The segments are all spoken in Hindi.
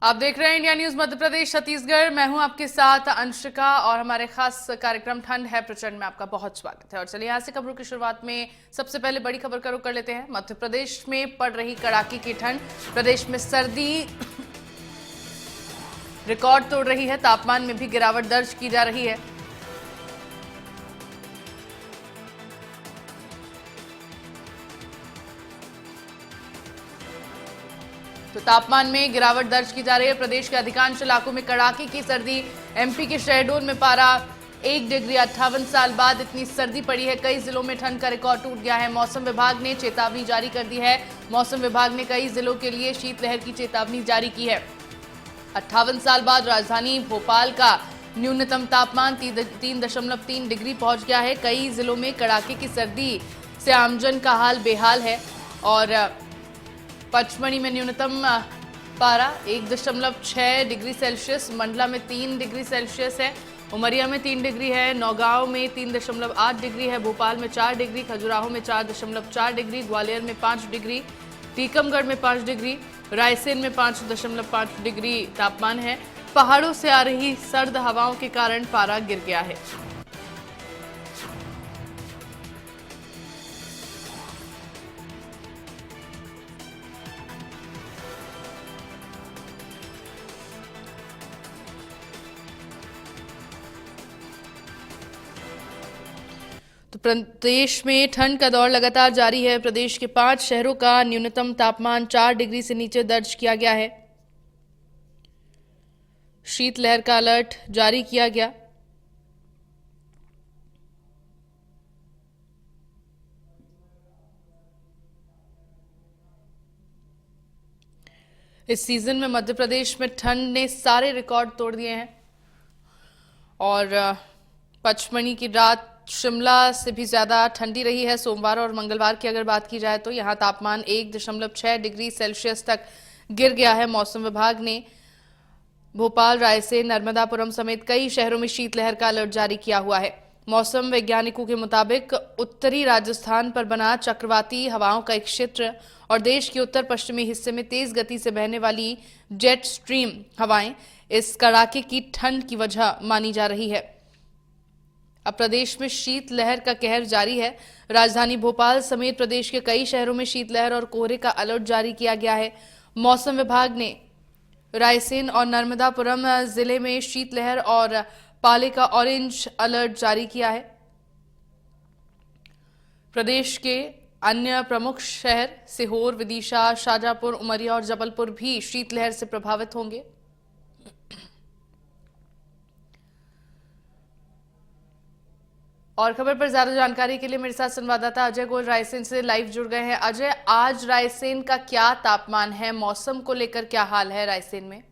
आप देख रहे हैं इंडिया न्यूज मध्य प्रदेश छत्तीसगढ़। मैं हूं आपके साथ अंशिका और हमारे खास कार्यक्रम ठंड है प्रचंड में आपका बहुत स्वागत है। और चलिए यहाँ से खबरों की शुरुआत में सबसे पहले बड़ी खबर का रुख कर लेते हैं। मध्य प्रदेश में पड़ रही कड़ाके की ठंड, प्रदेश में सर्दी रिकॉर्ड तोड़ रही है, तापमान में भी गिरावट दर्ज की जा रही है। तो तापमान में गिरावट दर्ज की जा रही है। प्रदेश के अधिकांश इलाकों में कड़ाके की सर्दी। एमपी के शहडोल में पारा 1 डिग्री 58 साल बाद इतनी सर्दी पड़ी है। कई जिलों में ठंड का रिकॉर्ड टूट गया है। मौसम विभाग ने चेतावनी जारी कर दी है। मौसम विभाग ने कई जिलों के लिए शीतलहर की चेतावनी जारी की है। 58 साल बाद राजधानी भोपाल का न्यूनतम तापमान 3.3 डिग्री पहुंच गया है। कई जिलों में कड़ाके की सर्दी से आमजन का हाल बेहाल है। और पचमढ़ी में न्यूनतम पारा 1.6 डिग्री सेल्सियस, मंडला में 3 डिग्री सेल्सियस है, उमरिया में 3 डिग्री है, नौगांव में 3.8 डिग्री है, भोपाल में 4 डिग्री, खजुराहो में 4.4 डिग्री, ग्वालियर में 5 डिग्री, टीकमगढ़ में 5 डिग्री, रायसेन में 5.5 डिग्री तापमान है। पहाड़ों से आ रही सर्द हवाओं के कारण पारा गिर गया है। तो प्रदेश में ठंड का दौर लगातार जारी है। प्रदेश के 5 शहरों का न्यूनतम तापमान 4 डिग्री से नीचे दर्ज किया गया है। शीतलहर का अलर्ट जारी किया गया। इस सीजन में मध्य प्रदेश में ठंड ने सारे रिकॉर्ड तोड़ दिए हैं। और पचमढ़ी की रात शिमला से भी ज्यादा ठंडी रही है। सोमवार और मंगलवार की अगर बात की जाए तो यहां तापमान 1.6 डिग्री सेल्सियस तक गिर गया है। मौसम विभाग ने भोपाल, रायसेन, नर्मदापुरम समेत कई शहरों में शीतलहर का अलर्ट जारी किया हुआ है। मौसम वैज्ञानिकों के मुताबिक उत्तरी राजस्थान पर बना चक्रवाती हवाओं का एक क्षेत्र और देश के उत्तर पश्चिमी हिस्से में तेज गति से बहने वाली जेट स्ट्रीम हवाएं इस कड़ाके की ठंड की वजह मानी जा रही है। अब प्रदेश में शीतलहर का कहर जारी है। राजधानी भोपाल समेत प्रदेश के कई शहरों में शीतलहर और कोहरे का अलर्ट जारी किया गया है। मौसम विभाग ने रायसेन और नर्मदापुरम जिले में शीतलहर और पाले का ऑरेंज अलर्ट जारी किया है। प्रदेश के अन्य प्रमुख शहर सीहोर, विदिशा, शाजापुर, उमरिया और जबलपुर भी शीतलहर से प्रभावित होंगे। और खबर पर ज्यादा जानकारी के लिए मेरे साथ संवाददाता अजय गोयल रायसेन से लाइव जुड़ गए हैं। अजय, आज रायसेन का क्या तापमान है, मौसम को लेकर क्या हाल है रायसेन में?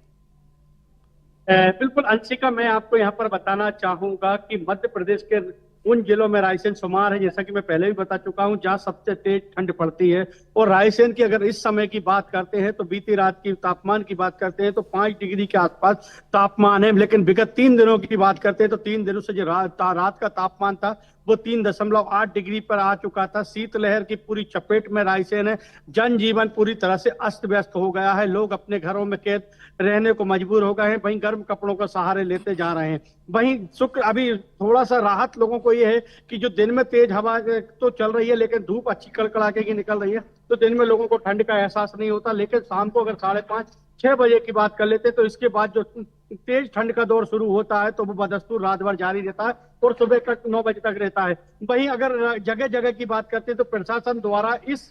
बिल्कुल अंशिका, मैं आपको यहाँ पर बताना चाहूंगा कि मध्य प्रदेश के उन जिलों में रायसेन शुमार है, जैसा कि मैं पहले भी बता चुका हूं, जहां सबसे तेज ठंड पड़ती है। और रायसेन की अगर इस समय की बात करते हैं तो बीती रात की तापमान की बात करते हैं तो 5 डिग्री के आसपास तापमान है। लेकिन विगत 3 दिनों की बात करते हैं तो 3 दिनों से जो रात का तापमान था वो 3.8 डिग्री पर आ चुका था। शीतलहर की पूरी चपेट में रायसेन है। जनजीवन पूरी तरह से अस्त व्यस्त हो गया है। लोग अपने घरों में कैद रहने को मजबूर हो गए हैं, वहीं गर्म कपड़ों का सहारे लेते जा रहे हैं। वहीं शुक्र अभी थोड़ा सा राहत लोगों को ये है कि जो दिन में तेज हवा तो चल रही है लेकिन धूप अच्छी कड़कड़ाके की निकल रही है, तो दिन में लोगों को ठंड का एहसास नहीं होता। लेकिन शाम को अगर 5:30-6 बजे की बात कर लेते तो इसके बाद जो तेज ठंड का दौर शुरू होता है तो वो बदस्तूर रात भर जारी रहता है और सुबह तक 9 बजे तक रहता है। वहीं अगर जगह जगह की बात करते हैं तो प्रशासन द्वारा इस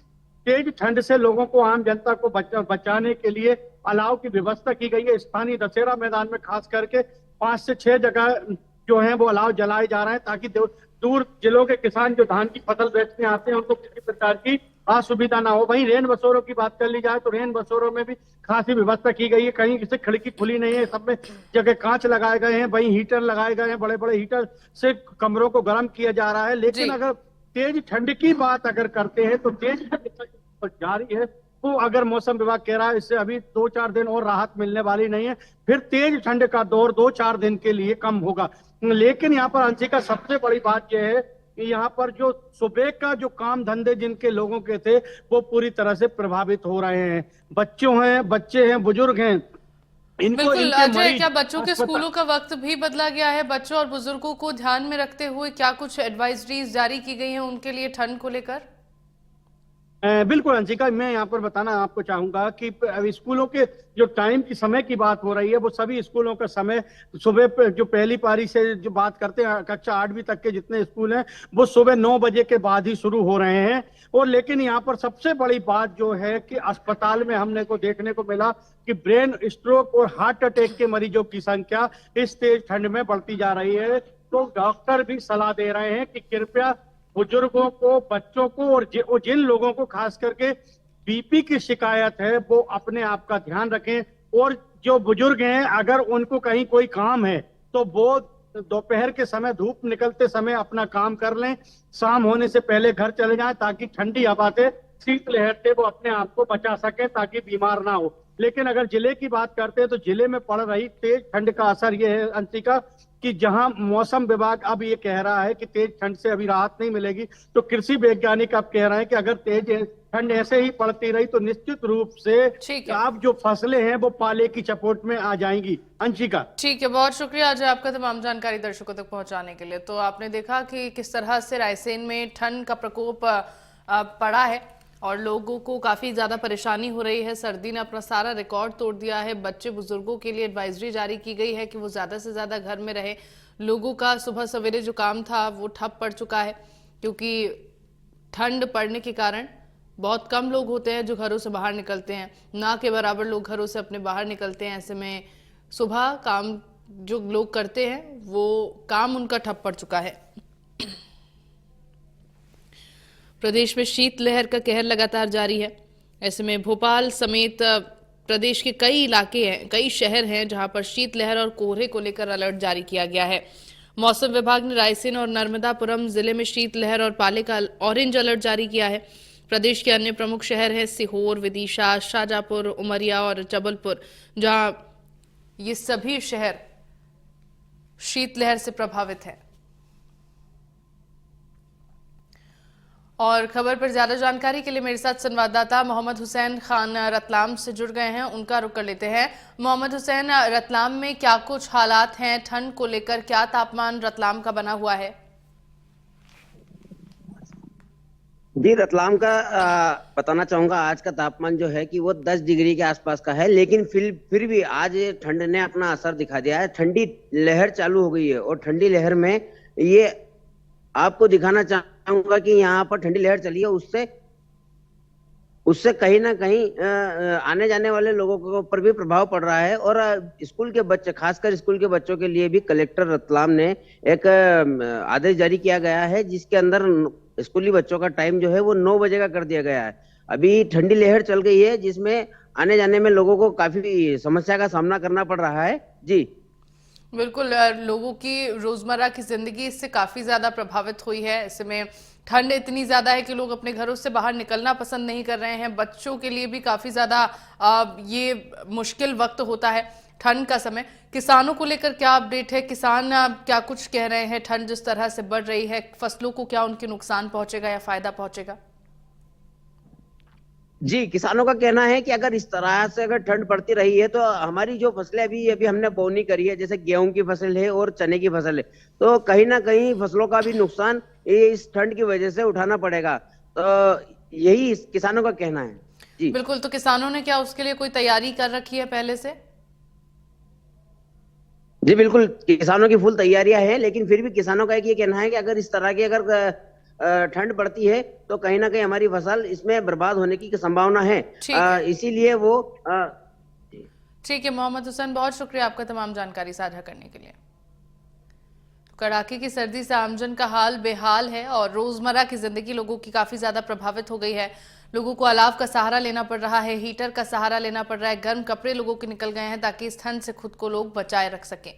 तेज ठंड से लोगों को, आम जनता को बचाने के लिए अलाव की व्यवस्था की गई है। स्थानीय दशहरा मैदान में खास करके 5 से 6 जगह जो है वो अलाव जलाए जा रहे हैं ताकि दूर जिलों के किसान जो धान की फसल बेचने आते हैं उनको किसी प्रकार की असुविधा ना हो। वहीं रेन बसेरों की बात कर ली जाए तो रेन बसेरों में भी खासी व्यवस्था की गई है। कहीं किसी खिड़की खुली नहीं है, सब में जगह कांच लगाए गए हैं, वहीं हीटर लगाए गए हैं। बड़े बड़े हीटर से कमरों को गर्म किया जा रहा है। लेकिन अगर तेज ठंड की बात अगर करते हैं तो तेज ठंड जारी है। तो अगर मौसम विभाग कह रहा है इससे अभी 2-4 दिन और राहत मिलने वाली नहीं है, फिर तेज ठंड का दौर 2-4 दिन के लिए कम होगा। लेकिन यहाँ पर अंशिका सबसे बड़ी बात यह है कि यहाँ पर जो सुबह का जो काम धंधे जिनके लोगों के थे वो पूरी तरह से प्रभावित हो रहे हैं। बच्चे हैं, बुजुर्ग हैं, इनको बिल्कुल इनके अजय, मरीज क्या बच्चों के अस्पताल स्कूलों का वक्त भी बदला गया है? बच्चों और बुजुर्गों को ध्यान में रखते हुए क्या कुछ एडवाइजरीज जारी की गई हैं उनके लिए ठंड को लेकर? बिल्कुल अंशिका, मैं यहाँ पर बताना आपको चाहूंगा कि अब स्कूलों के जो टाइम की समय की बात हो रही है, वो सभी स्कूलों का समय सुबह जो पहली पारी से जो बात करते हैं, कक्षा 8वीं तक के जितने स्कूल हैं वो सुबह 9 बजे के बाद ही शुरू हो रहे हैं। और लेकिन यहाँ पर सबसे बड़ी बात जो है कि अस्पताल में हमने को देखने को मिला कि ब्रेन स्ट्रोक और हार्ट अटैक के मरीजों की संख्या इस तेज ठंड में बढ़ती जा रही है। तो डॉक्टर भी सलाह दे रहे हैं कि कृपया बुजुर्गों को, बच्चों को और जिन लोगों को खास करके बीपी की शिकायत है वो अपने आप का ध्यान रखें। और जो बुजुर्ग हैं अगर उनको कहीं कोई काम है तो वो दोपहर के समय धूप निकलते समय अपना काम कर लें, शाम होने से पहले घर चले जाएं ताकि ठंडी हवा से, शीतलहर से वो अपने आप को बचा सके ताकि बीमार ना हो। लेकिन अगर जिले की बात करते हैं तो जिले में पड़ रही तेज ठंड का असर ये है अंशिका कि जहां मौसम विभाग अब ये कह रहा है कि तेज ठंड से अभी राहत नहीं मिलेगी, तो कृषि वैज्ञानिक अब कह रहे हैं कि अगर तेज ठंड ऐसे ही पड़ती रही तो निश्चित रूप से ठीक है। अब जो फसलें हैं वो पाले की चपेट में आ जाएंगी। अंशिका, ठीक है, बहुत शुक्रिया अजय आपका तमाम जानकारी दर्शकों तक पहुंचाने के लिए। तो आपने देखा कि किस तरह से रायसेन में ठंड का प्रकोप पड़ा है और लोगों को काफी ज्यादा परेशानी हो रही है। सर्दी ने अपना सारा रिकॉर्ड तोड़ दिया है। बच्चे बुजुर्गों के लिए एडवाइजरी जारी की गई है कि वो ज्यादा से ज्यादा घर में रहे। लोगों का सुबह सवेरे जो काम था वो ठप पड़ चुका है क्योंकि ठंड पड़ने के कारण बहुत कम लोग होते हैं जो घरों से बाहर निकलते हैं, ना के बराबर लोग घरों से अपने बाहर निकलते हैं। ऐसे में सुबह काम जो लोग करते हैं वो काम उनका ठप पड़ चुका है। प्रदेश में शीतलहर का कहर लगातार जारी है। ऐसे में भोपाल समेत प्रदेश के कई इलाके हैं, कई शहर हैं जहां पर शीतलहर और कोहरे को लेकर अलर्ट जारी किया गया है। मौसम विभाग ने रायसेन और नर्मदापुरम जिले में शीतलहर और पाले का ऑरेंज अलर्ट जारी किया है। प्रदेश के अन्य प्रमुख शहर हैं सीहोर, विदिशा, शाजापुर, उमरिया और जबलपुर, जहां ये सभी शहर शीतलहर से प्रभावित हैं। और खबर पर ज्यादा जानकारी के लिए मेरे साथ संवाददाता मोहम्मद हुसैन खान रतलाम से जुड़ गए हैं, उनका रुख कर लेते हैं। मोहम्मद हुसैन, रतलाम में क्या कुछ हालात हैं ठंड को लेकर? क्या तापमान रतलाम का बना हुआ है? जी, रतलाम का बताना चाहूंगा, आज का तापमान जो है कि वो 10 डिग्री के आसपास का है, लेकिन फिर भी आज ठंड ने अपना असर दिखा दिया है। ठंडी लहर चालू हो गई है और ठंडी लहर में ये आपको दिखाना चाहूंगा कि यहाँ पर ठंडी लहर चली है, उससे कहीं ना कहीं आने जाने वाले लोगों के ऊपर भी प्रभाव पड़ रहा है। और स्कूल के बच्चे, खासकर स्कूल के बच्चों के लिए भी कलेक्टर रतलाम ने एक आदेश जारी किया गया है, जिसके अंदर स्कूली बच्चों का टाइम जो है वो 9 बजे का कर दिया गया है। अभी ठंडी लहर चल गई है जिसमें आने जाने में लोगों को काफी समस्या का सामना करना पड़ रहा है। जी बिल्कुल, लोगों की रोजमर्रा की जिंदगी इससे काफी ज्यादा प्रभावित हुई है। ऐसे में ठंड इतनी ज्यादा है कि लोग अपने घरों से बाहर निकलना पसंद नहीं कर रहे हैं। बच्चों के लिए भी काफी ज्यादा ये मुश्किल वक्त होता है ठंड का समय। किसानों को लेकर क्या अपडेट है? किसान क्या कुछ कह रहे हैं? ठंड जिस तरह से बढ़ रही है, फसलों को क्या उनके नुकसान पहुंचेगा या फायदा पहुंचेगा? जी, किसानों का कहना है कि अगर इस तरह से अगर ठंड पड़ती रही है तो हमारी जो फसलें अभी हमने बोनी करी है, जैसे गेहूं की फसल है और चने की फसल है, तो कहीं ना कहीं फसलों का भी नुकसान इस ठंड की वजह से उठाना पड़ेगा। तो यही किसानों का कहना है। जी बिल्कुल, तो किसानों ने क्या उसके लिए कोई तैयारी कर रखी है पहले से? जी बिल्कुल, किसानों की फुल तैयारियां हैं, लेकिन फिर भी किसानों का एक ये कहना है कि अगर इस तरह की अगर ठंड बढ़ती है तो कहीं ना कहीं हमारी फसल इसमें बर्बाद होने की संभावना है। इसीलिए वो ठीक है मोहम्मद हुसैन, बहुत शुक्रिया आपका तमाम जानकारी साझा करने के लिए। कड़ाके की सर्दी से आमजन का हाल बेहाल है और रोजमर्रा की जिंदगी लोगों की काफी ज्यादा प्रभावित हो गई है। लोगों को अलाव का सहारा लेना पड़ रहा है, हीटर का सहारा लेना पड़ रहा है, गर्म कपड़े लोगों के निकल गए हैं ताकि इस ठंड से खुद को लोग बचाए रख सकें।